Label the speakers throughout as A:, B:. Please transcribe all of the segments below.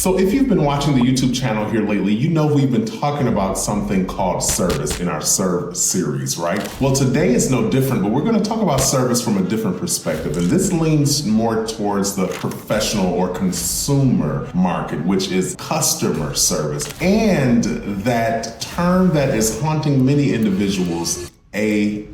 A: So if you've been watching the YouTube channel here lately, you know we've been talking about something called service in our Serve series, right? Well, today is no different, but we're going to talk about service from a different perspective. And this leans more towards the professional or consumer market, which is customer service. And that term that is haunting many individuals, AI.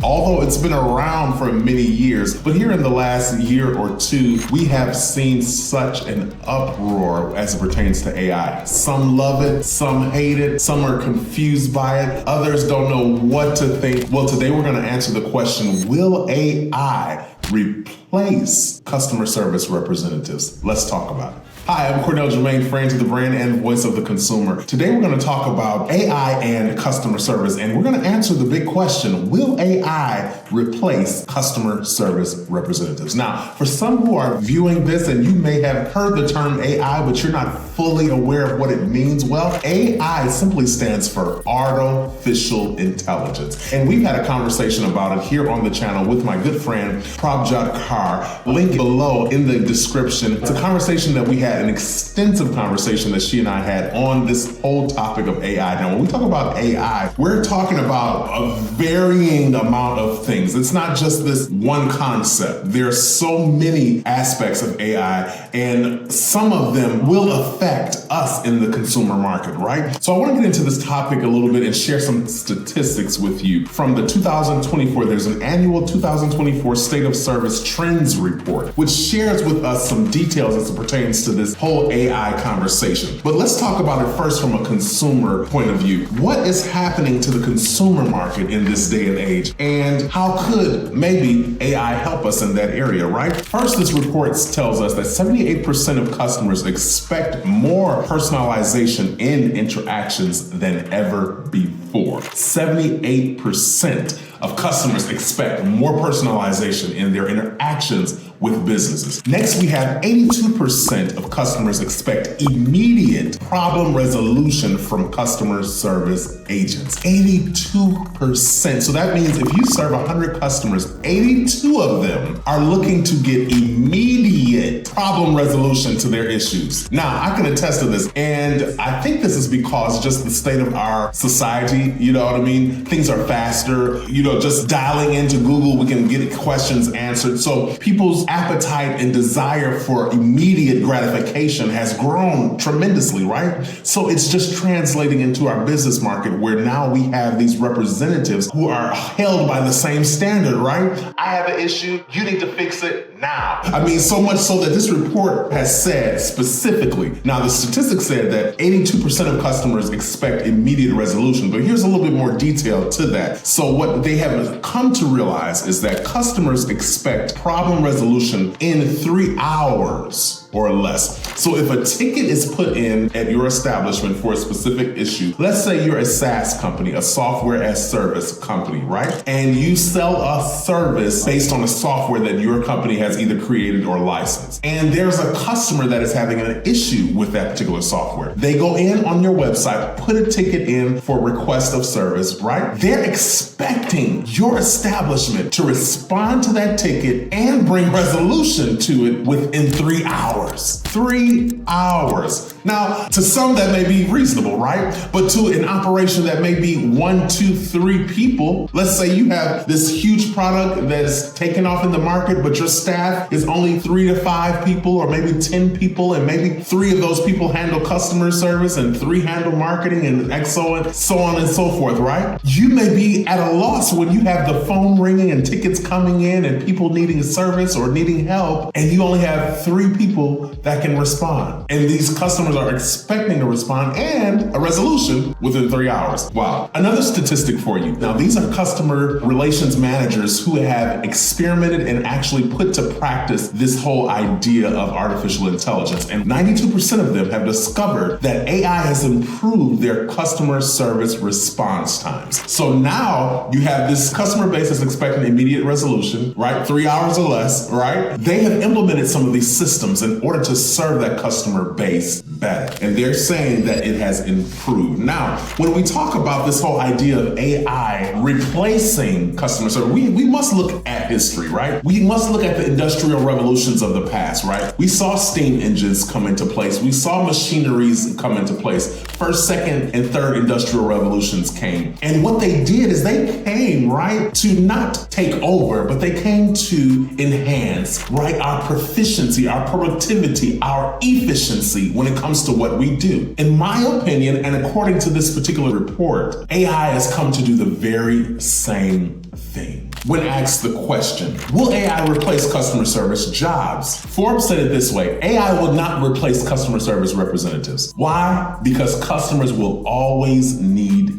A: Although it's been around for many years, but here in the last year or two, we have seen such an uproar as it pertains to AI. Some love it, some hate it, some are confused by it, others don't know what to think. Well, today we're going to answer the question, will AI replace customer service representatives? Let's talk about it. Hi, I'm Cornell, friend to the brand and voice of the consumer. Today we're going to talk about AI and customer service, and we're going to answer the big question, will AI replace customer service representatives? Now, for some who are viewing this and you may have heard the term AI, but you're not fully aware of what it means, well, AI simply stands for artificial intelligence. And we've had a conversation about it here on the channel with my good friend, Prabhat Kaur. Link below in the description. It's a conversation that we had, an extensive conversation that she and I had on this whole topic of AI. Now, when we talk about AI, we're talking about a varying amount of things. It's not just this one concept. There are so many aspects of AI, and some of them will affect us in the consumer market, right? So I want to get into this topic a little bit and share some statistics with you. From the 2024, there's an annual 2024 State of Service Trends Report, which shares with us some details as it pertains to this whole AI conversation. But let's talk about it first from a consumer point of view. What is happening to the consumer market in this day and age? And how could maybe AI help us in that area, right? First, this report tells us that 78% of customers expect more personalization in interactions than ever before. 78% of customers expect more personalization in their interactions with businesses. Next, we have 82% of customers expect immediate problem resolution from customer service agents. 82%. So that means if you serve 100 customers, 82 of them are looking to get immediate problem resolution to their issues. Now, I can attest to this, and I think this is because just the state of our society, you know what I mean? Things are faster, just dialing into Google, we can get questions answered. So people's appetite and desire for immediate gratification has grown tremendously, right? So it's just translating into our business market where now we have these representatives who are held by the same standard, right? I have an issue, you need to fix it now. I mean, so much so that this report has said specifically, now the statistics said that 82% of customers expect immediate resolution, but here's a little bit more detail to that. So what they have come to realize is that customers expect problem resolution in 3 hours or less. So if a ticket is put in at your establishment for a specific issue, let's say you're a SaaS company, a software as service company, right? And you sell a service based on a software that your company has either created or licensed. And there's a customer that is having an issue with that particular software. They go in on your website, put a ticket in for request of service, right? They're expecting your establishment to respond to that ticket and bring resolution to it within 3 hours. 3 hours. Now, to some that may be reasonable, right? But to an operation that may be 1, 2, 3 people, let's say you have this huge product that's taken off in the market, but your staff is only 3 to 5 people or maybe 10 people, and maybe 3 of those people handle customer service and 3 handle marketing and so on and so forth, right? You may be at a loss when you have the phone ringing and tickets coming in and people needing service or needing help, and you only have 3 people that can respond. And these customers are expecting a response and a resolution within 3 hours. Wow. Another statistic for you. Now, these are customer relations managers who have experimented and actually put to practice this whole idea of artificial intelligence. And 92% of them have discovered that AI has improved their customer service response times. So now you have this customer base that's expecting immediate resolution, right? 3 hours or less, right? They have implemented some of these systems in order to serve that customer base better. And they're saying that it has improved. Now, when we talk about this whole idea of AI replacing customer service, we must look at history, right? We must look at the industrial revolutions of the past, right? We saw steam engines come into place. We saw machineries come into place. First, second, and third industrial revolutions came. And what they did is they came, right, to not take over, but they came to enhance, right, our proficiency, our productivity, our efficiency when it comes to what we do. In my opinion, and according to this particular report, AI has come to do the very same thing. When asked the question, will AI replace customer service jobs? Forbes said it this way: AI will not replace customer service representatives. Why? Because customers will always need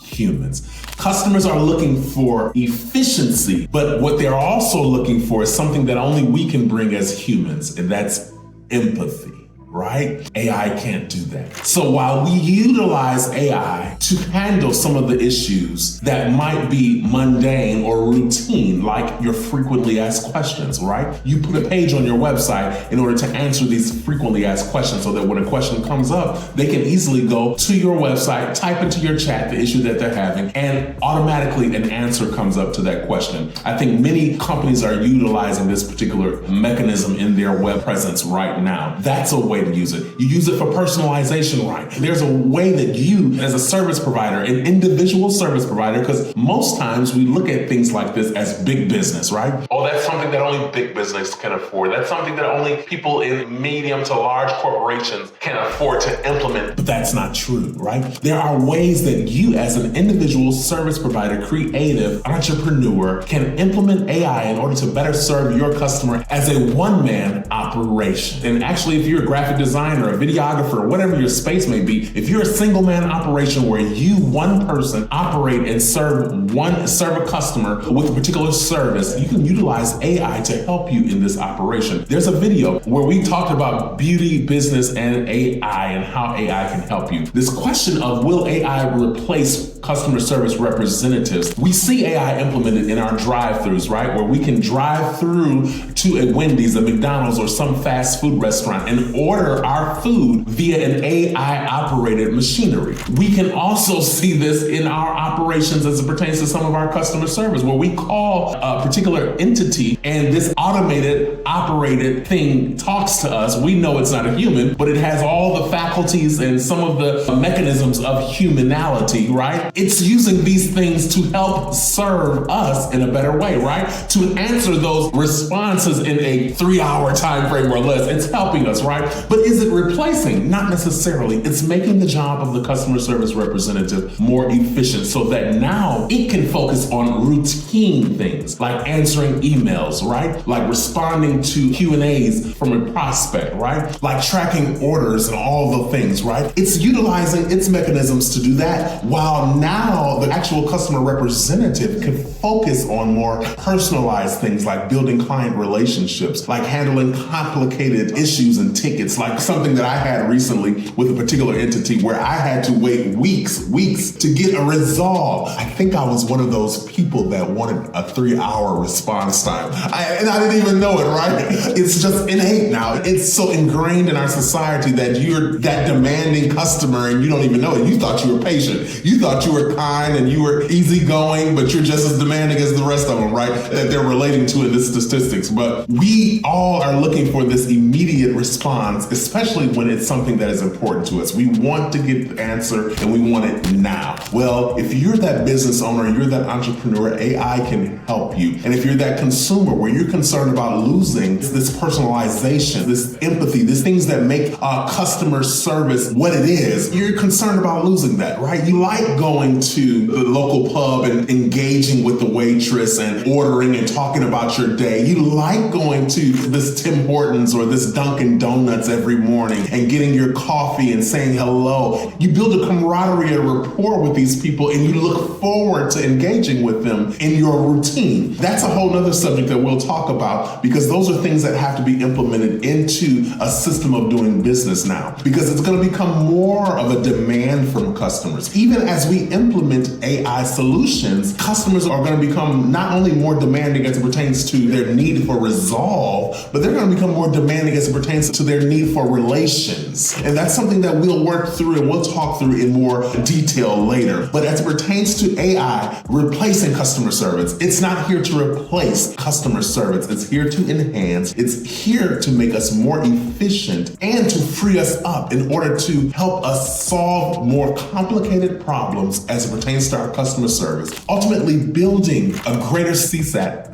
A: humans. Customers are looking for efficiency, but what they're also looking for is something that only we can bring as humans, and that's empathy. Right? AI can't do that. So while we utilize AI to handle some of the issues that might be mundane or routine, like your frequently asked questions, right? You put a page on your website in order to answer these frequently asked questions so that when a question comes up, they can easily go to your website, type into your chat the issue that they're having, and automatically an answer comes up to that question. I think many companies are utilizing this particular mechanism in their web presence right now. That's a way to use it. You use it for personalization, right? There's a way that you, as a service provider, an individual service provider, because most times we look at things like this as big business, right? Oh, that's something that only big business can afford. That's something that only people in medium to large corporations can afford to implement. But that's not true, right? There are ways that you, as an individual service provider, creative entrepreneur, can implement AI in order to better serve your customer as a one-man operation. And actually, if you're a graphic designer, a videographer, whatever your space may be, if you're a single man operation where you, one person, operate and serve a customer with a particular service, you can utilize AI to help you in this operation. There's a video where we talked about beauty, business, and AI and how AI can help you. This question of will AI replace customer service representatives? We see AI implemented in our drive-thrus, right? Where we can drive through to a Wendy's, a McDonald's, or some fast food restaurant and order our food via an AI operated machinery. We can also see this in our operations as it pertains to some of our customer service, where we call a particular entity and this automated operated thing talks to us. We know it's not a human, but it has all the faculties and some of the mechanisms of humanality, right? It's using these things to help serve us in a better way, right? To answer those responses in a 3-hour time frame or less. It's helping us, right? But is it replacing? Not necessarily. It's making the job of the customer service representative more efficient so that now it can focus on routine things like answering emails, right? Like responding to Q&As from a prospect, right? Like tracking orders and all the things, right? It's utilizing its mechanisms to do that, while now the actual customer representative can focus on more personalized things like building client relationships, like handling complicated issues and tickets, like something that I had recently with a particular entity where I had to wait weeks to get a resolve. I think I was one of those people that wanted a 3-hour response time. And I didn't even know it, right? It's just innate now. It's so ingrained in our society that you're that demanding customer and you don't even know it. You thought you were patient. You thought you were kind and you were easygoing, but you're just as demanding as the rest of them, right? That they're relating to in the statistics. But we all are looking for this immediate response, especially when it's something that is important to us. We want to get the answer and we want it now. Well, if you're that business owner, you're that entrepreneur, AI can help you. And if you're that consumer where you're concerned about losing this personalization, this empathy, these things that make customer service what it is, you're concerned about losing that, right? You like going to the local pub and engaging with the waitress and ordering and talking about your day. You like going to this Tim Hortons or this Dunkin' Donuts every morning and getting your coffee and saying hello. You build a camaraderie and rapport with these people and you look forward to engaging with them in your routine. That's a whole nother subject that we'll talk about, because those are things that have to be implemented into a system of doing business now, because it's going to become more of a demand from customers. Even as we implement AI solutions, customers are going to become not only more demanding as it pertains to their need for resolve, but they're going to become more demanding as it pertains to their need for relations. And that's something that we'll work through and we'll talk through in more detail later. But as it pertains to AI replacing customer service, it's not here to replace customer service. It's here to enhance. It's here to make us more efficient and to free us up in order to help us solve more complicated problems as it pertains to our customer service, ultimately building a greater CSAT,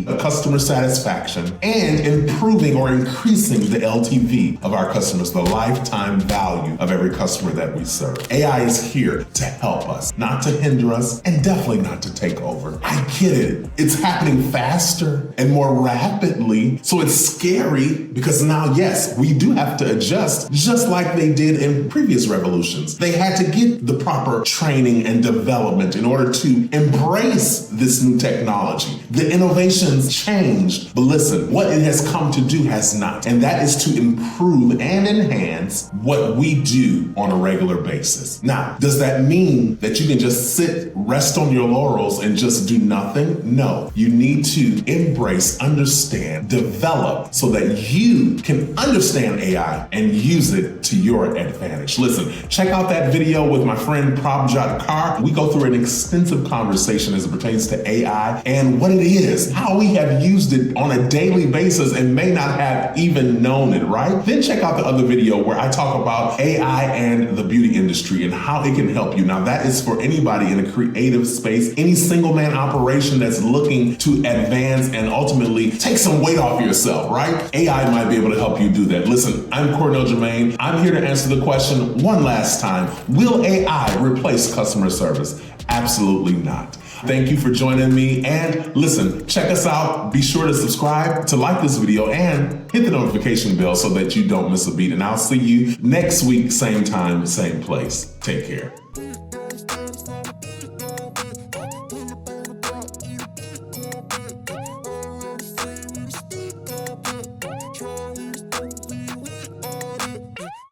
A: a customer satisfaction, and improving or increasing the LTV of our customers, the lifetime value of every customer that we serve. AI is here to help us, not to hinder us, and definitely not to take over. I get it. It's happening faster and more rapidly, so it's scary because now, yes, we do have to adjust just like they did in previous revolutions. They had to get the proper training and development in order to embrace this new technology. The innovations changed, but listen, what it has come to do has not, and that is to improve and enhance what we do on a regular basis. Now, does that mean that you can just rest on your laurels and just do nothing? No, you need to embrace, understand, develop so that you can understand AI and use it to your advantage. Listen, check out that video with my friend Prabhat Kar. We go through an extensive conversation as it pertains to AI and what it is, how we have used it on a daily basis and may not have even known it, right? Then check out the other video where I talk about AI and the beauty industry and how it can help you. Now, that is for anybody in a creative space, any single man operation that's looking to advance and ultimately take some weight off yourself, right? AI might be able to help you do that. Listen, I'm Cornell. I'm here to answer the question one last time. Will AI replace customer service? Absolutely not. Thank you for joining me. And listen, check us out. Be sure to subscribe, to like this video, and hit the notification bell so that you don't miss a beat. And I'll see you next week, same time, same place. Take care.